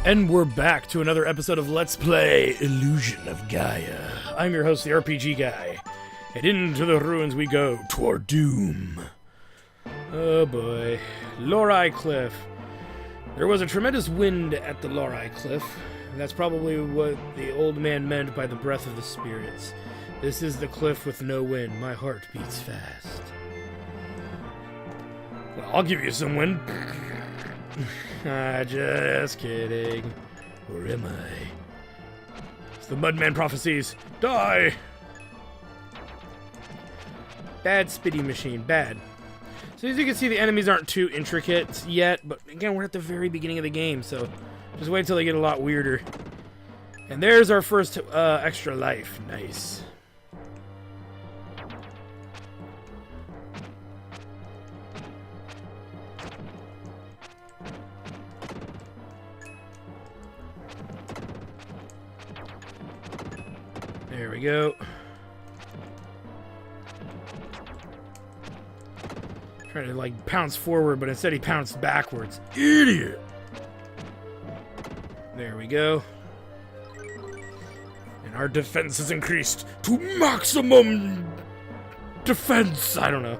And we're back to another episode of Let's Play Illusion of Gaia. I'm your host, the RPG Guy. And into the ruins we go, toward doom. Oh boy. Lori Cliff. There was a tremendous wind at the Lori Cliff. That's probably what the old man meant by the breath of the spirits. This is the cliff with no wind. My heart beats fast. Well, I'll give you some wind. Just kidding. Where am I? It's the Mudman prophecies. Die! Bad spitty machine. Bad. So as you can see, the enemies aren't too intricate yet, but again, we're at the very beginning of the game, so just wait until they get a lot weirder. And there's our first extra life. Nice. There we go. Trying to like pounce forward, but instead he pounced backwards. Idiot! There we go. And our defense is increased to maximum defense. I don't know.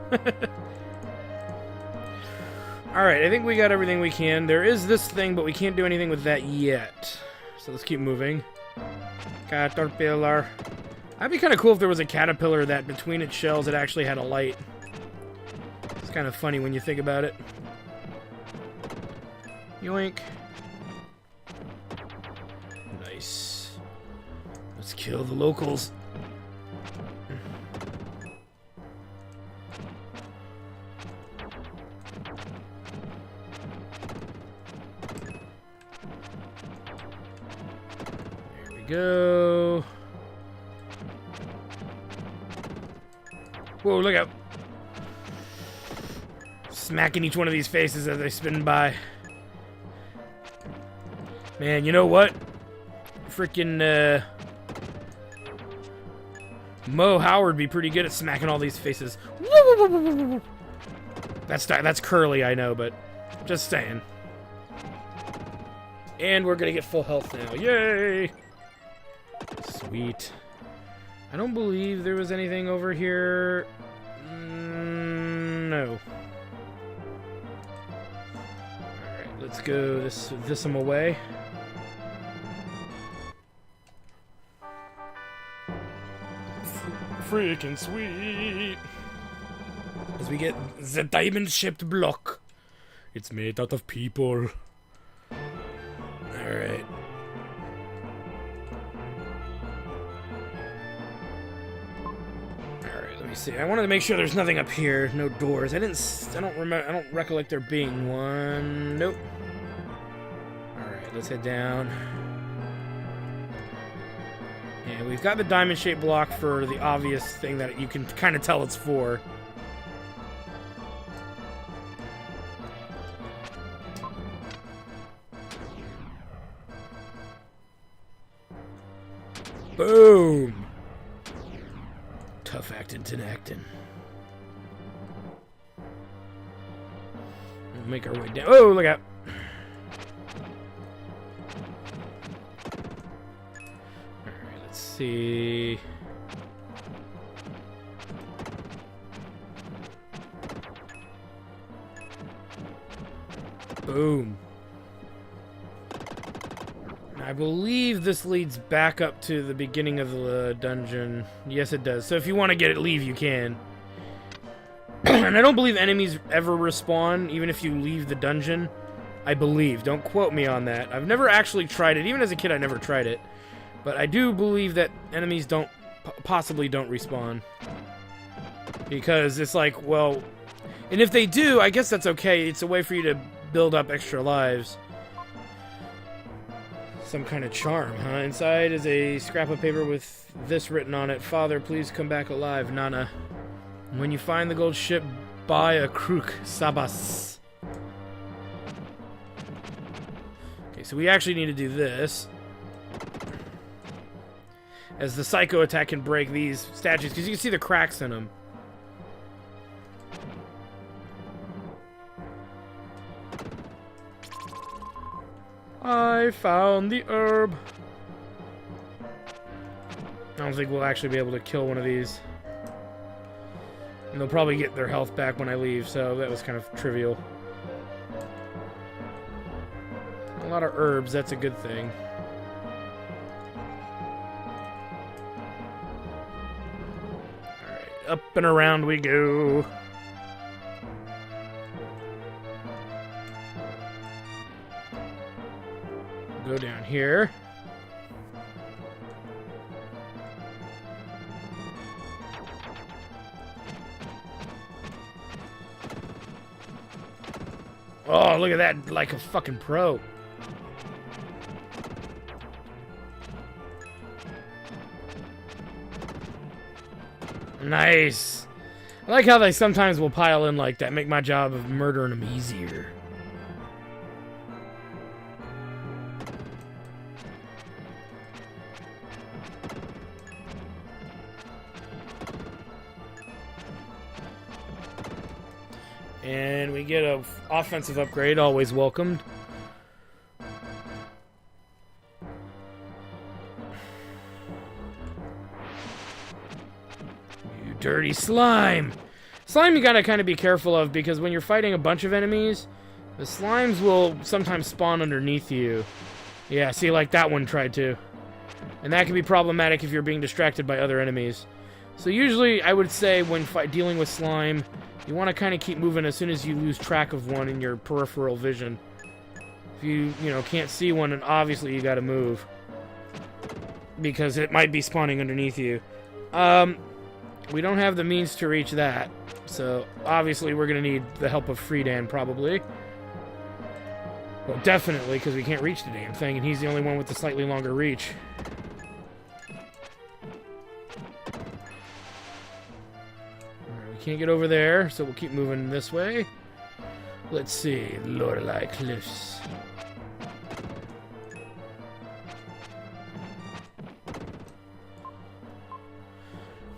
Alright, I think we got everything we can. There is this thing, but we can't do anything with that yet. So let's keep moving. Caterpillar. That'd be kind of cool if there was a caterpillar that between its shells it actually had a light. It's kind of funny when you think about it. Yoink. Nice. Let's kill the locals. There we go. Whoa, look out. Smacking each one of these faces as they spin by. Man, you know what? Freaking, Mo Howard be pretty good at smacking all these faces. That's curly, I know, but just saying. And we're gonna get full health now. Yay! Sweet. I don't believe there was anything over here. No. Alright, let's go this them away. Freaking sweet! As we get the diamond-shaped block. It's made out of people. Alright. Let me see. I wanted to make sure there's nothing up here. No doors. I don't recollect there being one. Nope. Alright, let's head down. And we've got the diamond-shaped block for the obvious thing that you can kind of tell it's for. Boom! Tough actin' to actin'. We'll make our way down. Oh, look out! Alright, let's see. Boom. I believe this leads back up to the beginning of the dungeon. Yes, it does. So if you want to get it, leave, you can. And I don't believe enemies ever respawn, even if you leave the dungeon. I believe. Don't quote me on that. I've never actually tried it. Even as a kid, I never tried it. But I do believe that enemies possibly don't respawn. Because it's like, well... And if they do, I guess that's okay. It's a way for you to build up extra lives. Some kind of charm, huh? Inside is a scrap of paper with this written on it. Father, please come back alive, Nana. When you find the gold ship, buy a crook, Sabas. Okay, so we actually need to do this. As the psycho attack can break these statues, because you can see the cracks in them. I found the herb. I don't think we'll actually be able to kill one of these. And they'll probably get their health back when I leave, so that was kind of trivial. A lot of herbs, that's a good thing. Alright, up and around we go. Go down here. Oh, look at that, like a fucking pro. Nice. I like how they sometimes will pile in like that, make my job of murdering them easier. And we get a offensive upgrade, always welcomed. You dirty slime! Slime you gotta kind of be careful of, because when you're fighting a bunch of enemies, the slimes will sometimes spawn underneath you. Yeah, see, like that one tried to. And that can be problematic if you're being distracted by other enemies. So usually, I would say, when dealing with slime, you want to kind of keep moving as soon as you lose track of one in your peripheral vision. If you can't see one, and obviously you gotta move. Because it might be spawning underneath you. We don't have the means to reach that. So, obviously we're gonna need the help of Friedan, probably. Well, definitely, because we can't reach the damn thing, and he's the only one with the slightly longer reach. Can't get over there, so we'll keep moving this way. Let's see, Lorelei Cliffs.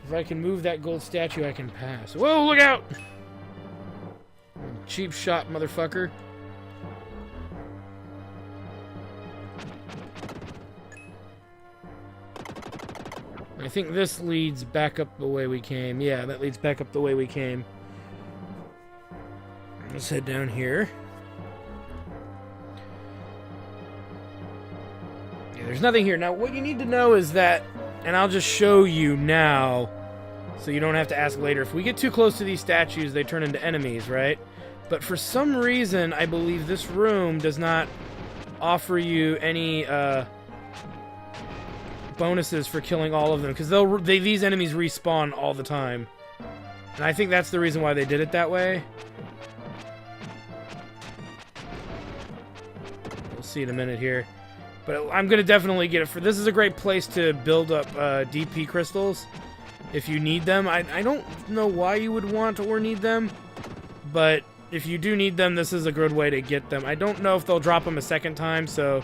If I can move that gold statue, I can pass. Whoa, look out! Cheap shot, motherfucker. I think this leads back up the way we came. Yeah, that leads back up the way we came. Let's head down here. Yeah, there's nothing here. Now, what you need to know is that, and I'll just show you now, so you don't have to ask later. If we get too close to these statues, they turn into enemies, right? But for some reason, I believe this room does not offer you any, bonuses for killing all of them, because these enemies respawn all the time, and I think that's the reason why they did it that way. We'll see in a minute here, but I'm gonna definitely get it for this. Is a great place to build up DP crystals if you need them. I don't know why you would want or need them, but if you do need them, this is a good way to get them. I don't know if they'll drop them a second time, so.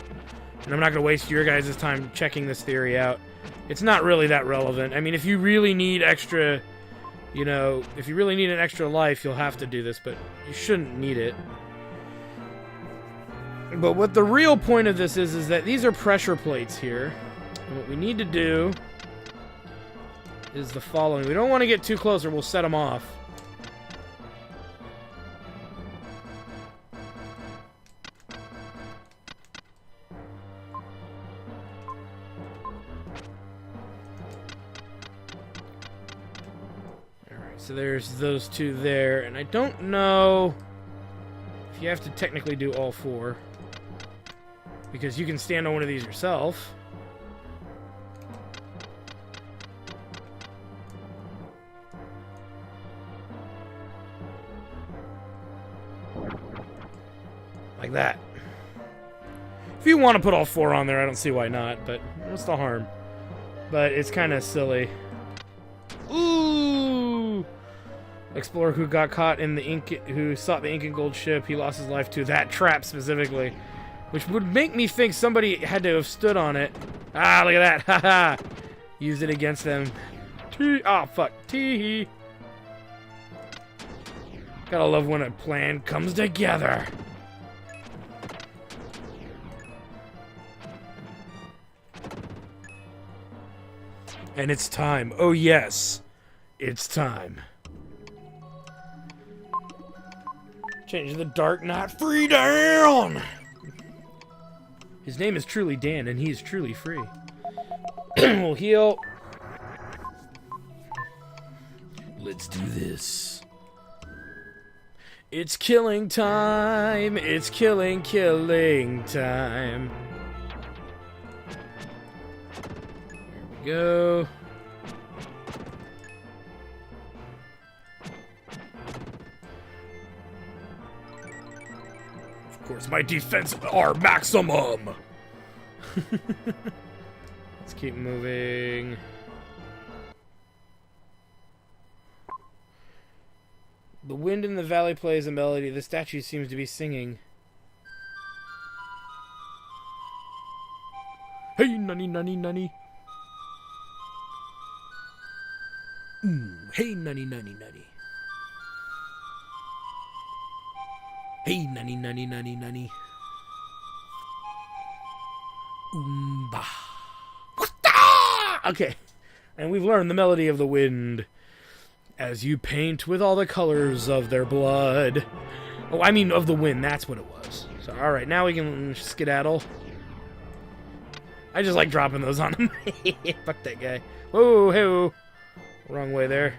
And I'm not going to waste your guys' time checking this theory out. It's not really that relevant. I mean, if you really need extra, if you really need an extra life, you'll have to do this, but you shouldn't need it. But what the real point of this is that these are pressure plates here. And what we need to do is the following. We don't want to get too close or we'll set them off. So there's those two there, and I don't know if you have to technically do all four, because you can stand on one of these yourself. Like that. If you want to put all four on there, I don't see why not, but what's the harm? But it's kind of silly. Ooh! Explorer who got caught in the Incan, who sought the Incan gold ship, he lost his life to that trap specifically, which would make me think somebody had to have stood on it. Ah, look at that! Haha! Used it against them. Oh fuck! Tee. Gotta love when a plan comes together. And it's time. Oh yes, it's time. Change the Dark Knight free down! His name is truly Dan, and he is truly free. We'll heal. Let's do this. It's killing time. It's killing time. Here we go. Of course, my defense are maximum. Let's keep moving. The wind in the valley plays a melody. The statue seems to be singing. Hey, nunny, nunny, nunny. Hey, nunny, nunny, nunny. Hey, nunny, nunny, nunny, nunny. Oomba. Okay. And we've learned the melody of the wind. As you paint with all the colors of their blood. Oh, I mean of the wind. That's what it was. So, alright. Now we can skedaddle. I just like dropping those on him. Fuck that guy. Whoa, hey. Wrong way there.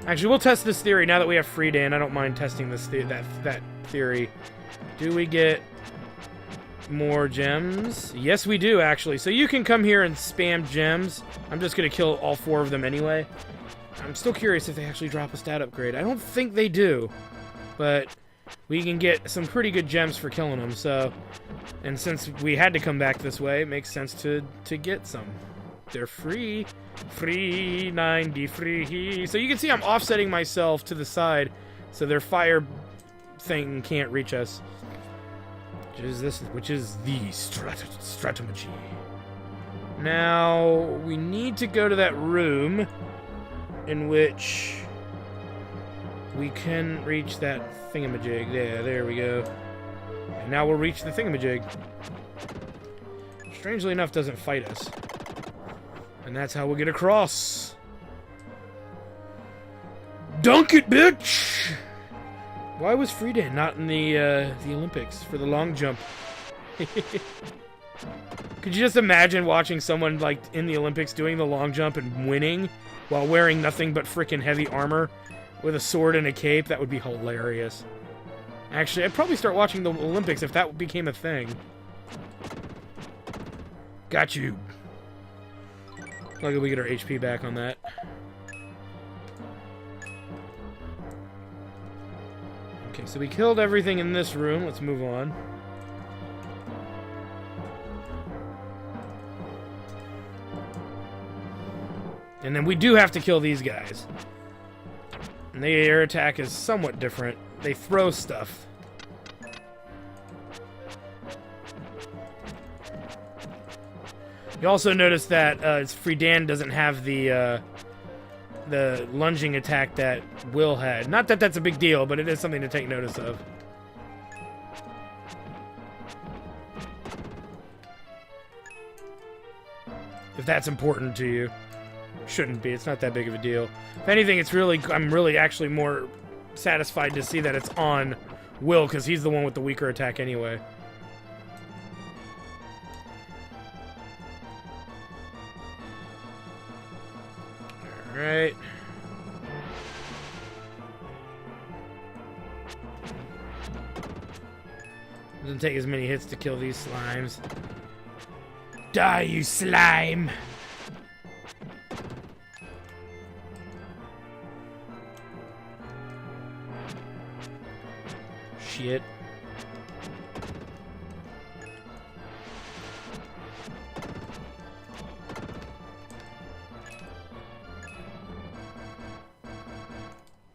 Actually, we'll test this theory now that we have free Dan. I don't mind testing this that theory. Do we get more gems? Yes, we do, actually. So you can come here and spam gems. I'm just going to kill all 4 of them anyway. I'm still curious if they actually drop a stat upgrade. I don't think they do. But we can get some pretty good gems for killing them. So, and since we had to come back this way, it makes sense to get some. They're free. Free, 90 free. So you can see I'm offsetting myself to the side so their fire thing can't reach us. Which is the strategy. Now, we need to go to that room in which we can reach that thingamajig. There we go. And now we'll reach the thingamajig. Strangely enough, doesn't fight us. And that's how we'll get across. Dunk it, bitch! Why was Friedan not in the Olympics for the long jump? Could you just imagine watching someone like in the Olympics doing the long jump and winning while wearing nothing but freaking heavy armor with a sword and a cape? That would be hilarious. Actually, I'd probably start watching the Olympics if that became a thing. Got you. Luckily we get our HP back on that. Okay, so we killed everything in this room. Let's move on. And then we do have to kill these guys. And their attack is somewhat different. They throw stuff. You also notice that Friedan doesn't have the lunging attack that Will had. Not that that's a big deal, but it is something to take notice of. If that's important to you. Shouldn't be. It's not that big of a deal. If anything, I'm really actually more satisfied to see that it's on Will, because he's the one with the weaker attack anyway. Alright. Doesn't take as many hits to kill these slimes. Die, you slime! Shit.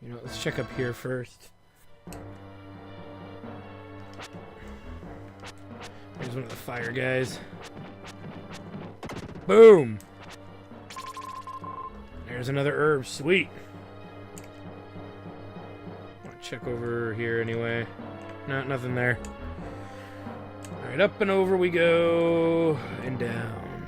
You know, let's check up here first. There's one of the fire guys. Boom! There's another herb. Sweet. Check over here anyway. No, nothing there. Alright, up and over we go. And down.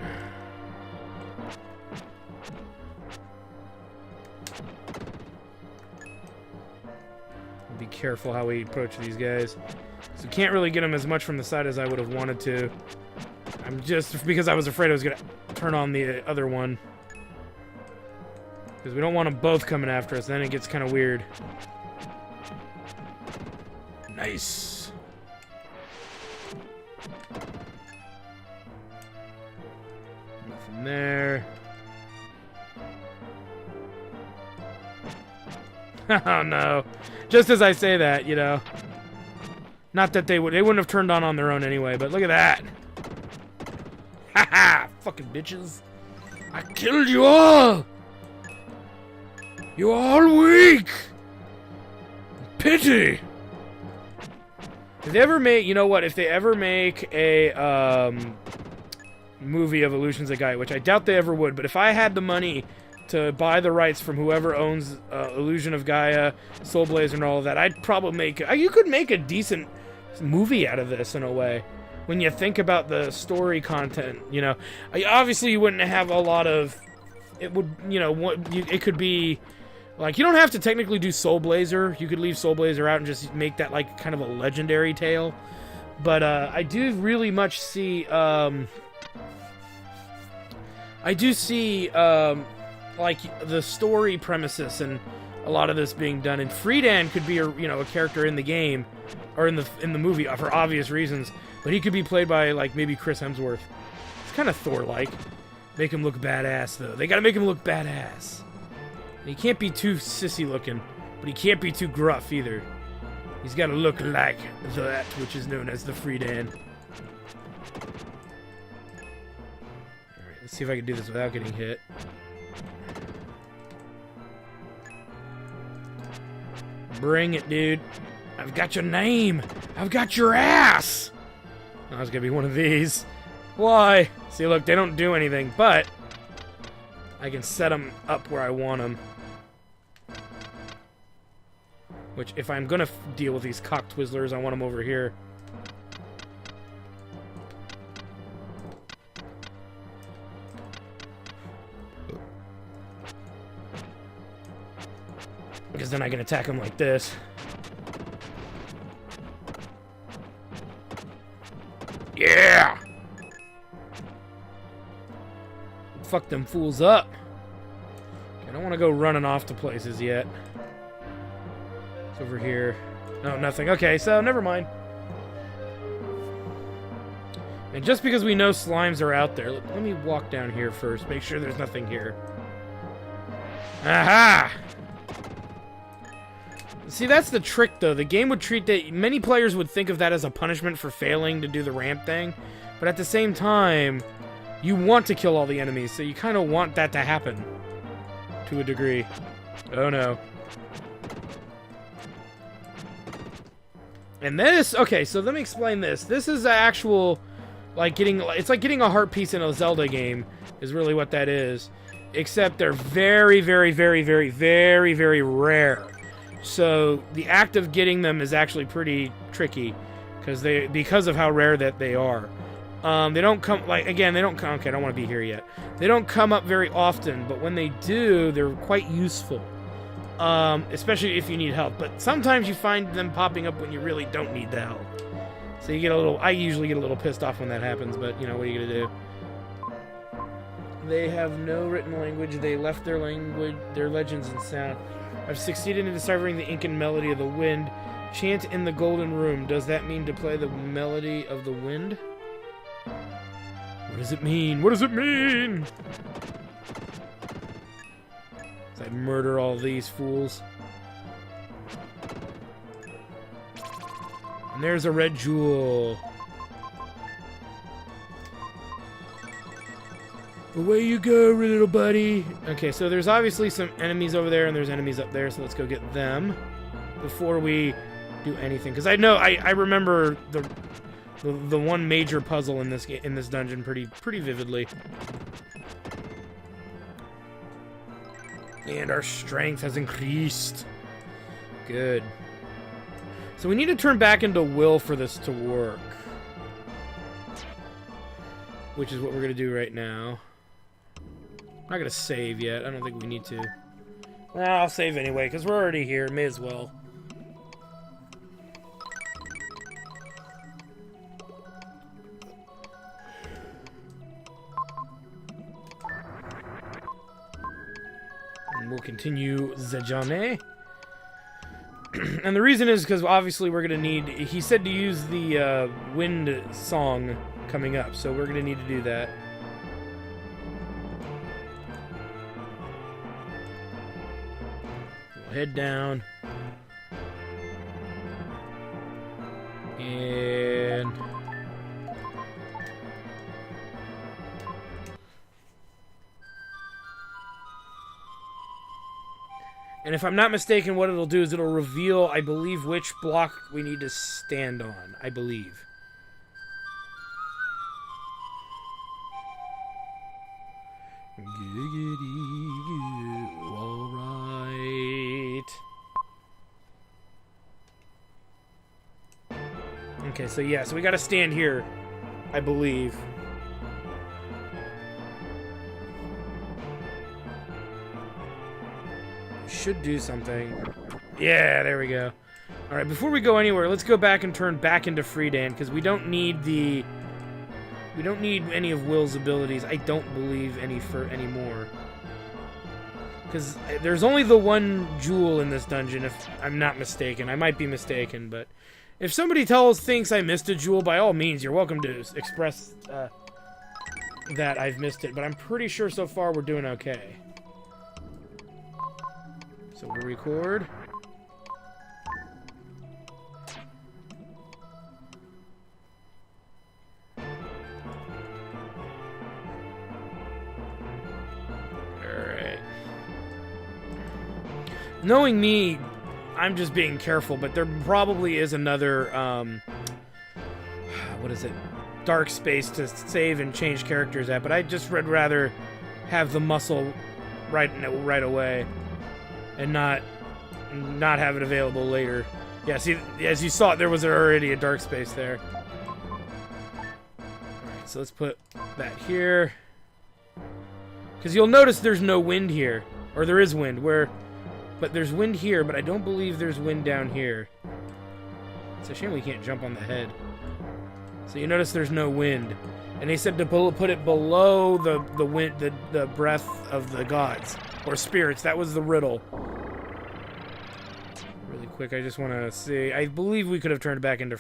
Be careful how we approach these guys. So can't really get them as much from the side as I would have wanted to. I'm just because I was afraid I was gonna turn on the other one. Because we don't want them both coming after us, then it gets kind of weird. Nice. Nothing there. Oh no. Just as I say that, you know. Not that they wouldn't have turned on their own anyway, but look at that. Haha, fucking bitches. I killed you all. You're all weak. Pity. If they ever make, you know what, if they ever make a movie of Illusions of Gaia, which I doubt they ever would, but if I had the money to buy the rights from whoever owns Illusion of Gaia, Soul Blazer, and all of that, I'd probably make... You could make a decent movie out of this, in a way. When you think about the story content, you know. Obviously, you wouldn't have a lot of... It would, you know, it could be... Like, you don't have to technically do Soul Blazer. You could leave Soul Blazer out and just make that, like, kind of a legendary tale. But, I do really much see, I do see, like, the story premises and a lot of this being done. And Friedan could be a character in the game or in the movie for obvious reasons, but he could be played by like maybe Chris Hemsworth. It's kind of Thor-like. Make him look badass though. They got to make him look badass. He can't be too sissy looking, but he can't be too gruff either. He's got to look like that which is known as the Friedan. All right, let's see if I can do this without getting hit. Bring it, dude. I've got your name. I've got your ass. Oh, it's gonna be one of these. Why? See, look, they don't do anything, but I can set them up where I want them. Which, if I'm gonna deal with these cock twizzlers, I want them over here. Because then I can attack them like this. Yeah! Fuck them fools up. I don't want to go running off to places yet. It's over here. No, nothing. Okay, so never mind. And just because we know slimes are out there, let me walk down here first. Make sure there's nothing here. Aha! See, that's the trick, though. The game would treat that... Many players would think of that as a punishment for failing to do the ramp thing. But at the same time, you want to kill all the enemies, so you kind of want that to happen. To a degree. Oh, no. And this... Okay, so let me explain this. This is actual... Like, getting... It's like getting a heart piece in a Zelda game, is really what that is. Except they're very, very, very, very, very, very rare. So the act of getting them is actually pretty tricky because of how rare that they are. They don't come they don't come. Okay, I don't want to be here yet. They don't come up very often, but when they do, they're quite useful. Especially if you need help. But sometimes you find them popping up when you really don't need the help. So you get a little. I usually get a little pissed off when that happens, but you know what are you gonna do? They have no written language. They left their language, their legends and sound. I've succeeded in deciphering the Incan melody of the wind. Chant in the golden room. Does that mean to play the melody of the wind? What does it mean? What does it mean? As I murder all these fools. And there's a red jewel. Away you go, little buddy. Okay, so there's obviously some enemies over there, and there's enemies up there, so let's go get them before we do anything. Because I know, I remember the one major puzzle in this dungeon pretty vividly. And our strength has increased. Good. So we need to turn back into will for this to work. Which is what we're going to do right now. I'm not going to save yet. I don't think we need to. Well, I'll save anyway, because we're already here. May as well. we'll continue the journey. And the reason is because obviously we're going to need... He said to use the wind song coming up, so we're going to need to do that. We'll head down. And... And if I'm not mistaken, what it'll do is it'll reveal, I believe, which block we need to stand on. I believe. Alright. Okay, so yeah, so we gotta stand here, I believe. Should do something. Yeah, there we go. Alright, before we go anywhere, let's go back and turn back into Freedan, because we don't need the... We don't need any of Will's abilities. I don't believe anymore. Because there's only the one jewel in this dungeon, if I'm not mistaken. I might be mistaken, but... If somebody thinks I missed a jewel, by all means, you're welcome to express that I've missed it. But I'm pretty sure so far we're doing okay. So we'll record. Alright. Knowing me, I'm just being careful, but there probably is another, what is it? Dark space to save and change characters at, but I just would rather have the muscle right away. And not have it available later. Yeah, see, as you saw, there was already a dark space there. Alright, so let's put that here. Because you'll notice there's no wind here. Or there is wind, but there's wind here, but I don't believe there's wind down here. It's a shame we can't jump on the head. So you notice there's no wind. And they said to put it below the wind, the breath of the gods. Or spirits, that was the riddle. Really quick, I just want to see. I believe we could have turned back into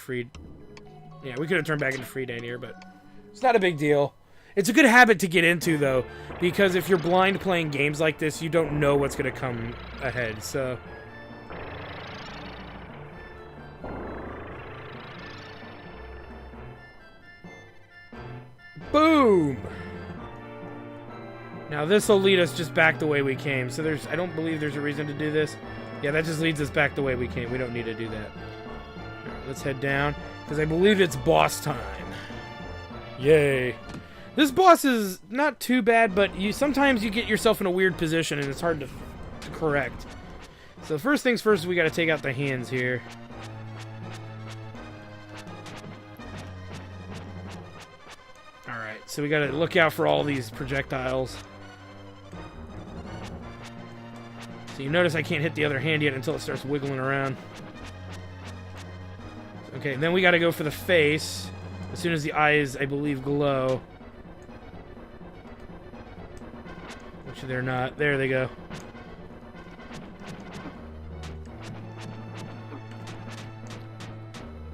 Yeah, we could have turned back into Freedan here, but it's not a big deal. It's a good habit to get into, though, because if you're blind playing games like this, you don't know what's going to come ahead, so... Boom! Now this will lead us just back the way we came. So I don't believe there's a reason to do this. Yeah, that just leads us back the way we came. We don't need to do that. Alright, let's head down. Because I believe it's boss time. Yay. This boss is not too bad, but sometimes you get yourself in a weird position and it's hard to correct. So first things first, we got to take out the hands here. Alright, so we got to look out for all these projectiles. So you notice I can't hit the other hand yet until it starts wiggling around. Okay, then we gotta go for the face. As soon as the eyes, I believe, glow. Which they're not. There they go.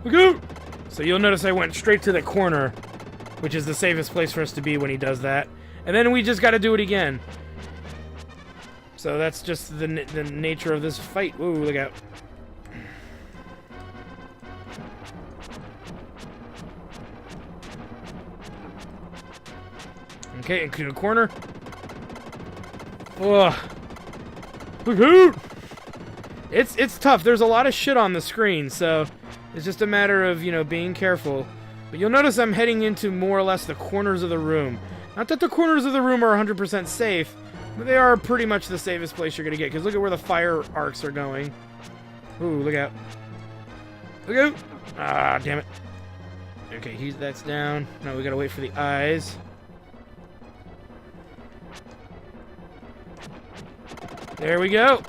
Woohoo! So you'll notice I went straight to the corner, which is the safest place for us to be when he does that. And then we just gotta do it again. So that's just the nature of this fight. Ooh, look out. Okay, into the corner. Ugh. Woohoo! It's tough. There's a lot of shit on the screen, so it's just a matter of, being careful. But you'll notice I'm heading into more or less the corners of the room. Not that the corners of the room are 100% safe, but they are pretty much the safest place you're going to get, because look at where the fire arcs are going. Ooh, look out. Look out! Ah, damn it. Okay, that's down. Now we got to wait for the eyes. There we go!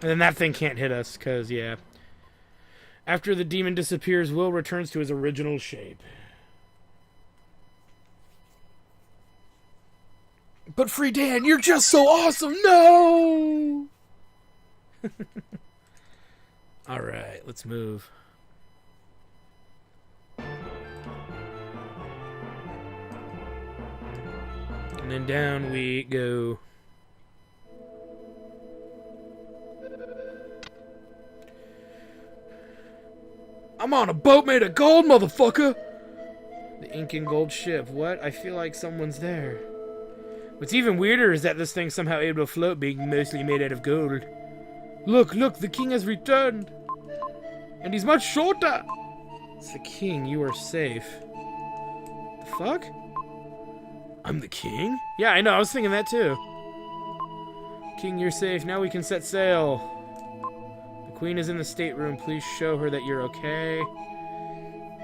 And then that thing can't hit us, because, yeah. After the demon disappears, Will returns to his original shape. But Free Dan, you're just so awesome! No! Alright, let's move. And then down we go. I'm on a boat made of gold, motherfucker! The Incan gold ship. What? I feel like someone's there. What's even weirder is that this thing's somehow able to float, being mostly made out of gold. Look, look, the king has returned! And he's much shorter! It's the king, you are safe. The fuck? I'm the king? Yeah, I know, I was thinking that too. King, you're safe, now we can set sail. The queen is in the stateroom, please show her that you're okay.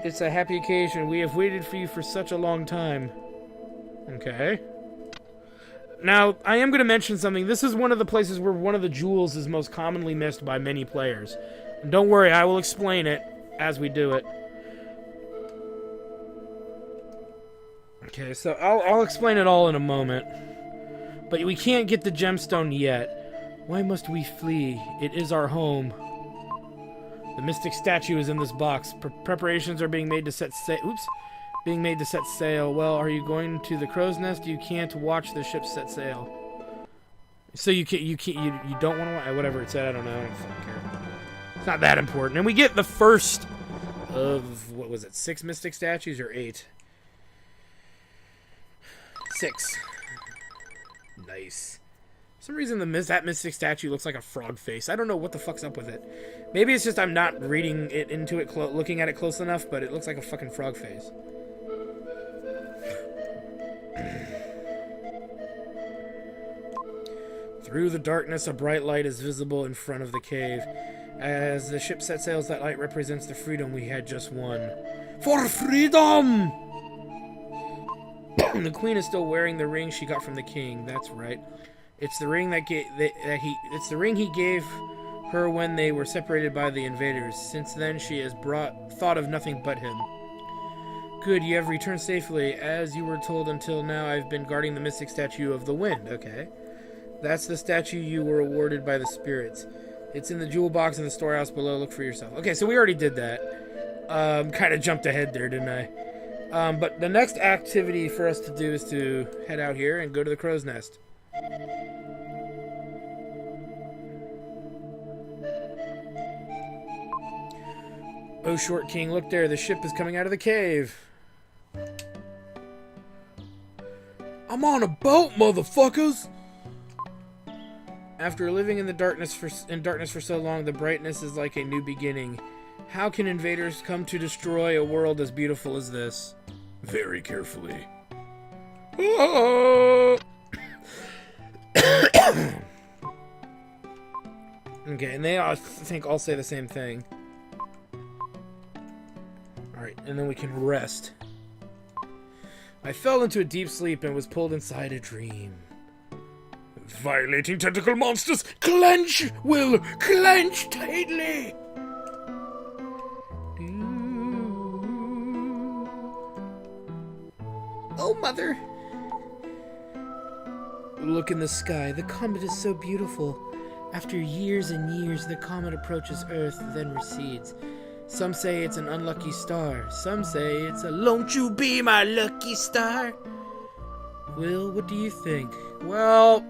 It's a happy occasion, we have waited for you for such a long time. Okay. Now, I am going to mention something. This is one of the places where one of the jewels is most commonly missed by many players. And don't worry, I will explain it as we do it. Okay, so I'll explain it all in a moment. But we can't get the gemstone yet. Why must we flee? It is our home. The mystic statue is in this box. Preparations are being made to set sail. Oops. Being made to set sail. Well, are you going to the crow's nest? You can't watch the ship set sail. So you don't want to, whatever it said, I don't know. I don't fucking care. It's not that important. And we get the first of, what was it, 6 mystic statues or 8? 6. Nice. For some reason that mystic statue looks like a frog face. I don't know what the fuck's up with it. Maybe it's just I'm not reading it into it, looking at it close enough, but it looks like a fucking frog face. Through the darkness, a bright light is visible in front of the cave. As the ship sets sails, that light represents the freedom we had just won. For freedom! The queen is still wearing the ring she got from the king. That's right. It's the ring it's the ring he gave her when they were separated by the invaders. Since then, she has thought of nothing but him. Good, you have returned safely. As you were told until now, I've been guarding the mystic statue of the wind. Okay. That's the statue you were awarded by the spirits. It's in the jewel box in the storehouse below. Look for yourself. Okay, so we already did that. Kind of jumped ahead there, didn't I? But the next activity for us to do is to head out here and go to the crow's nest. Oh, Short King, look there. The ship is coming out of the cave. I'm on a boat, motherfuckers! After living in darkness for so long, the brightness is like a new beginning. How can invaders come to destroy a world as beautiful as this? Very carefully. Oh! Okay, and they all, I think, all say the same thing. Alright, and then we can rest. I fell into a deep sleep and was pulled inside a dream. Violating tentacle monsters! Clench, Will! Clench tightly! Oh, mother! Look in the sky. The comet is so beautiful. After years and years, the comet approaches Earth, then recedes. Some say it's an unlucky star. Some say it's a "Won't you be my lucky star?" Will, what do you think? Well,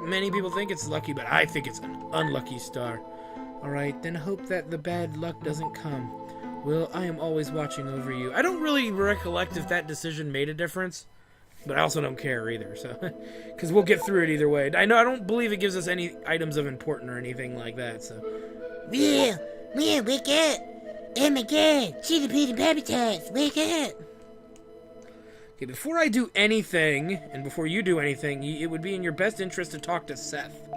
many people think it's lucky, but I think it's an unlucky star. Alright, then hope that the bad luck doesn't come. Will, I am always watching over you. I don't really recollect if that decision made a difference, but I also don't care either, so... Because we'll get through it either way. I don't believe it gives us any items of importance or anything like that, so... Will, wake up! Oh my god, see the Peter Habitats, wake up! Okay, before I do anything, and before you do anything, it would be in your best interest to talk to Seth.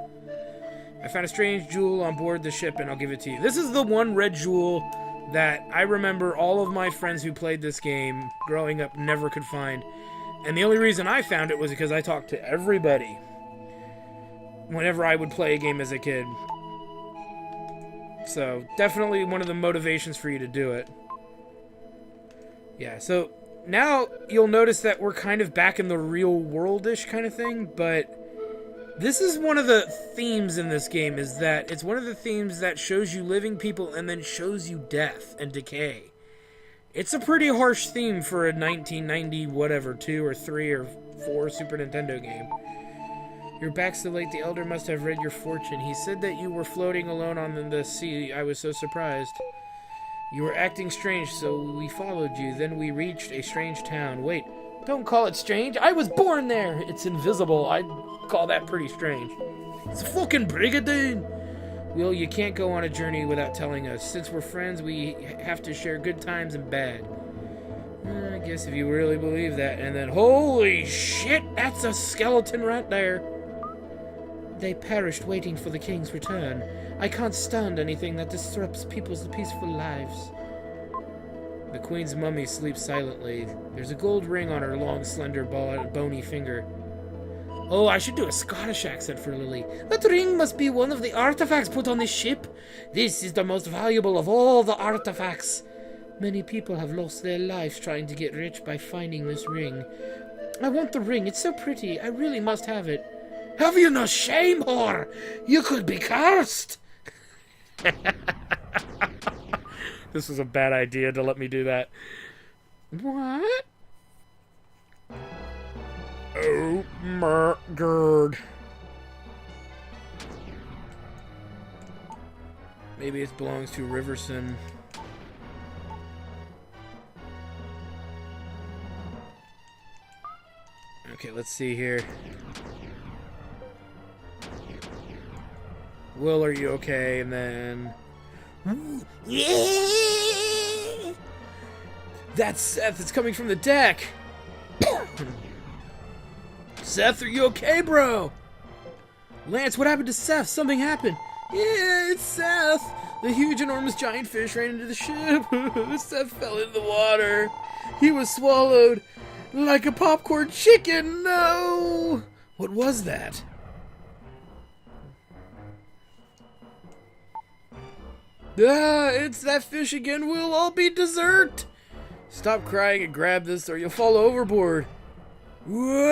I found a strange jewel on board the ship, and I'll give it to you. This is the one red jewel that I remember all of my friends who played this game growing up never could find. And the only reason I found it was because I talked to everybody whenever I would play a game as a kid. So, definitely one of the motivations for you to do it. Yeah, so now you'll notice that we're kind of back in the real world-ish kind of thing, but this is one of the themes in this game, is that it's one of the themes that shows you living people and then shows you death and decay. It's a pretty harsh theme for a 1990 whatever, 2 or 3 or 4 Super Nintendo game. You're back so late, the Elder must have read your fortune. He said that you were floating alone on the sea. I was so surprised. You were acting strange, so we followed you. Then we reached a strange town. Wait, don't call it strange. I was born there. It's invisible. I'd call that pretty strange. It's a fucking brigandine. Well, you can't go on a journey without telling us. Since we're friends, we have to share good times and bad. I guess if you really believe that. And then, holy shit, that's a skeleton right there. They perished waiting for the king's return. I can't stand anything that disrupts people's peaceful lives. The queen's mummy sleeps silently. There's a gold ring on her long, slender, bony finger. Oh, I should do a Scottish accent for Lily. That ring must be one of the artifacts put on this ship. This is the most valuable of all the artifacts. Many people have lost their lives trying to get rich by finding this ring. I want the ring. It's so pretty. I really must have it. Have you no shame, whore? You could be cursed. This was a bad idea to let me do that. What? Oh my god. Maybe it belongs to Riverson. Okay, let's see here. Will, are you okay? And then... That's Seth. It's coming from the deck. Seth, are you okay, bro? Lance, what happened to Seth? Something happened. Yeah, it's Seth. The huge, enormous giant fish ran into the ship. Seth fell in the water. He was swallowed like a popcorn chicken. No! What was that? Ah, it's that fish again. We'll all be dessert. Stop crying and grab this or you'll fall overboard. Whoa.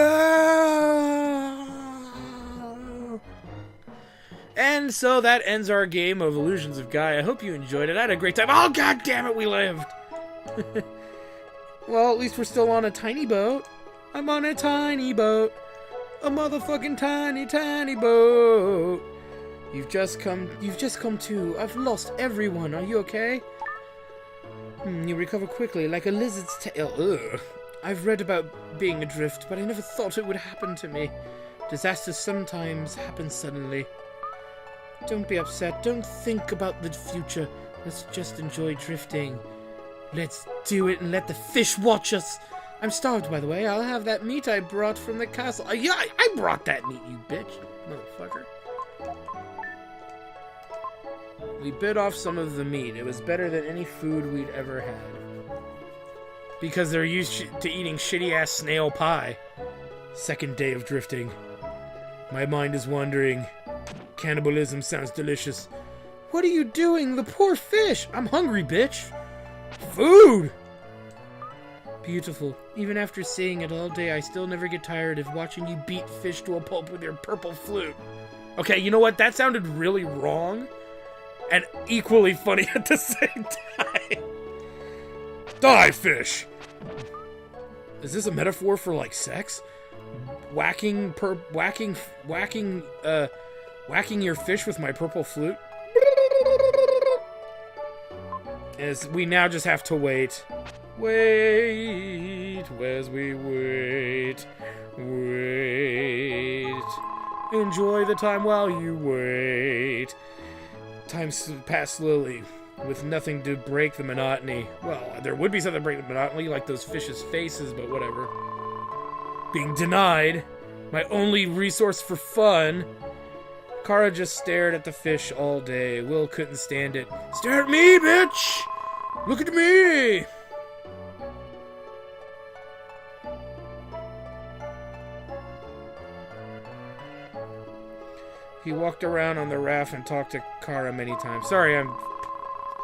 And so that ends our game of Illusions of Gaia. I hope you enjoyed it. I had a great time. Oh, god damn it, we lived. Well, at least we're still on a tiny boat. I'm on a tiny boat. A motherfucking tiny, tiny boat. You've just come to. I've lost everyone. Are you okay? You recover quickly, like a lizard's tail. Ugh. I've read about being adrift, but I never thought it would happen to me. Disasters sometimes happen suddenly. Don't be upset. Don't think about the future. Let's just enjoy drifting. Let's do it and let the fish watch us. I'm starved, by the way. I'll have that meat I brought from the castle. Yeah, I brought that meat, you bitch. Motherfucker. We bit off some of the meat. It was better than any food we'd ever had. Because they're used to eating shitty-ass snail pie. Second day of drifting. My mind is wandering. Cannibalism sounds delicious. What are you doing? The poor fish! I'm hungry, bitch! Food! Beautiful. Even after seeing it all day, I still never get tired of watching you beat fish to a pulp with your purple flute. Okay, you know what? That sounded really wrong. And equally funny at the same time. Die, fish! Is this a metaphor for, like, sex? Whacking your fish with my purple flute? As we now just have to wait. Wait, as we wait. Wait. Enjoy the time while you wait. Time passed slowly, with nothing to break the monotony. Well, there would be something to break the monotony, like those fish's faces, but whatever. Being denied, my only resource for fun. Kara just stared at the fish all day. Will couldn't stand it. Stare at me, bitch! Look at me! He walked around on the raft and talked to Kara many times. Sorry, I'm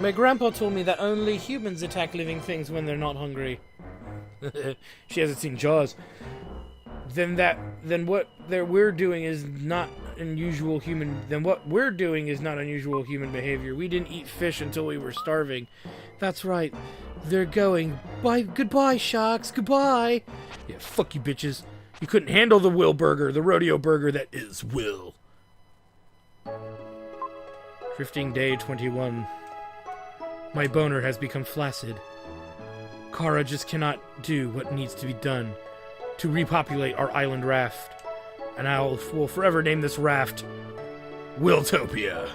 My grandpa told me that only humans attack living things when they're not hungry. She hasn't seen Jaws. Then what we're doing is not unusual human. Then what we're doing is not unusual human behavior. We didn't eat fish until we were starving. That's right. They're going. Bye. Goodbye, sharks. Goodbye. Yeah, fuck you, bitches. You couldn't handle the Will burger, the rodeo burger that is Will. Drifting day 21. My boner has become flaccid. Kara just cannot do what needs to be done to repopulate our island raft. And will forever name this raft Willtopia.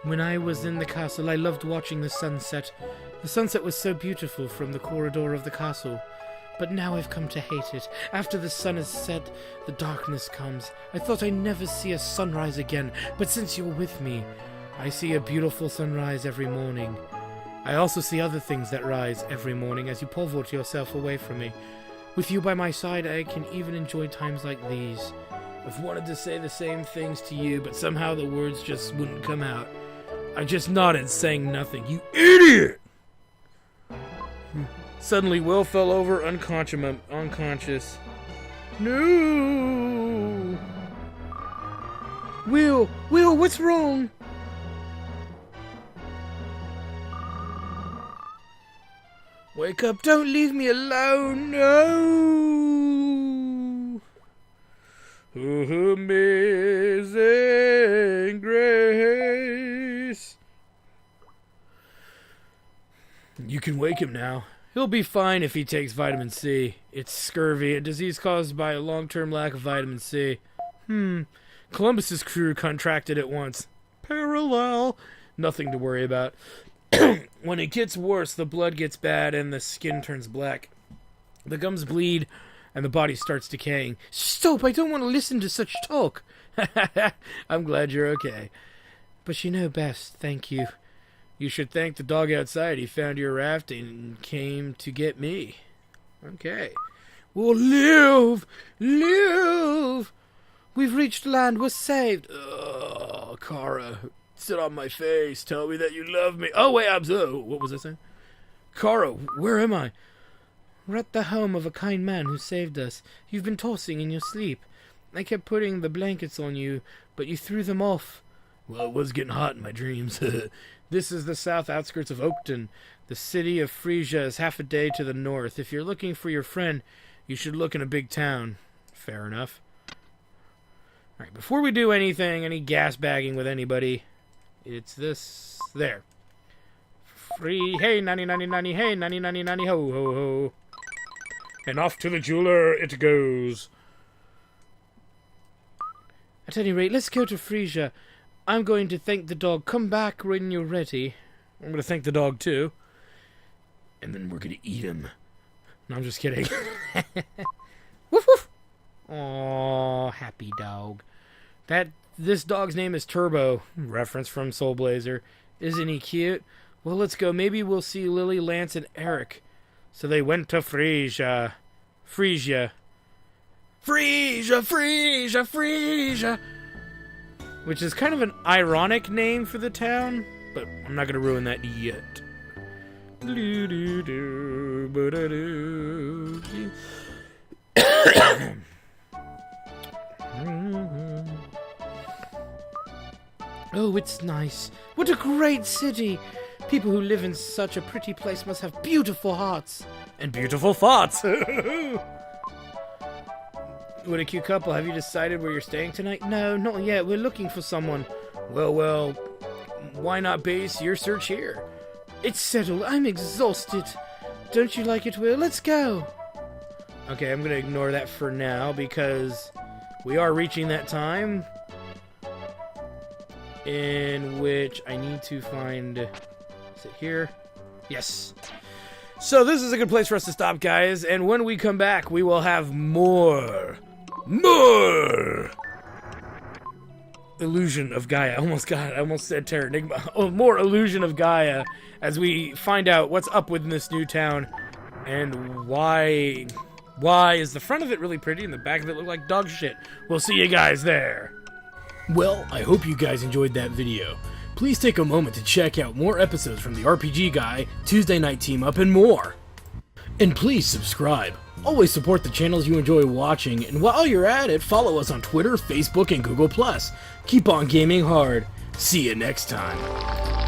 When I was in the castle, I loved watching the sunset. The sunset was so beautiful from the corridor of the castle. But now I've come to hate it. After the sun is set, the darkness comes. I thought I'd never see a sunrise again, but since you're with me, I see a beautiful sunrise every morning. I also see other things that rise every morning as you pivot yourself away from me. With you by my side, I can even enjoy times like these. I've wanted to say the same things to you, but somehow the words just wouldn't come out. I just nodded, saying nothing. You idiot! Suddenly, Will fell over unconscious. No! Will, what's wrong? Wake up, don't leave me alone, no! Oh, amazing grace. You can wake him now. He'll be fine if he takes vitamin C. It's scurvy, a disease caused by a long-term lack of vitamin C. Columbus's crew contracted it once. Parallel. Nothing to worry about. When it gets worse, the blood gets bad and the skin turns black. The gums bleed and the body starts decaying. Stop! I don't want to listen to such talk. I'm glad you're okay. But you know best, thank you. You should thank the dog outside. He found your raft and came to get me. Okay. We'll live! Live! We've reached land. We're saved. Oh, Kara. Sit on my face. Tell me that you love me. Oh, wait. What was I saying? Kara, where am I? We're at the home of a kind man who saved us. You've been tossing in your sleep. I kept putting the blankets on you, but you threw them off. Well, it was getting hot in my dreams. This is the south outskirts of Oakton. The city of Frisia is half a day to the north. If you're looking for your friend, you should look in a big town. Fair enough. Alright, before we do anything, any gas bagging with anybody, it's this. There. Free. Hey, 90. Hey, 90. Ho, ho, ho. And off to the jeweler it goes. At any rate, let's go to Frisia. I'm going to thank the dog. Come back when you're ready. I'm going to thank the dog, too. And then we're going to eat him. No, I'm just kidding. Woof, woof. Aw, happy dog. This dog's name is Turbo. Reference from Soul Blazer. Isn't he cute? Well, let's go. Maybe we'll see Lily, Lance, and Eric. So they went to Frisia. Frisia. Which is kind of an ironic name for the town, but I'm not going to ruin that yet. Oh, it's nice. What a great city. People who live in such a pretty place must have beautiful hearts. And beautiful thoughts. What a cute couple. Have you decided where you're staying tonight? No, not yet. We're looking for someone. Well, why not base your search here? It's settled. I'm exhausted. Don't you like it, Will? Let's go. Okay, I'm going to ignore that for now because we are reaching that time in which I need to find... Is it here? Yes. So this is a good place for us to stop, guys. And when we come back, we will have more Illusion of Gaia. I almost said Terranigma. Oh, more Illusion of Gaia as we find out what's up with this new town and why is the front of it really pretty and the back of it look like dog shit. We'll see you guys there. Well, I hope you guys enjoyed that video. please take a moment to check out more episodes from the RPG Guy, Tuesday Night Team Up, and more. And please subscribe. Always support the channels you enjoy watching, and while you're at it, follow us on Twitter, Facebook, and Google+. Keep on gaming hard. See you next time.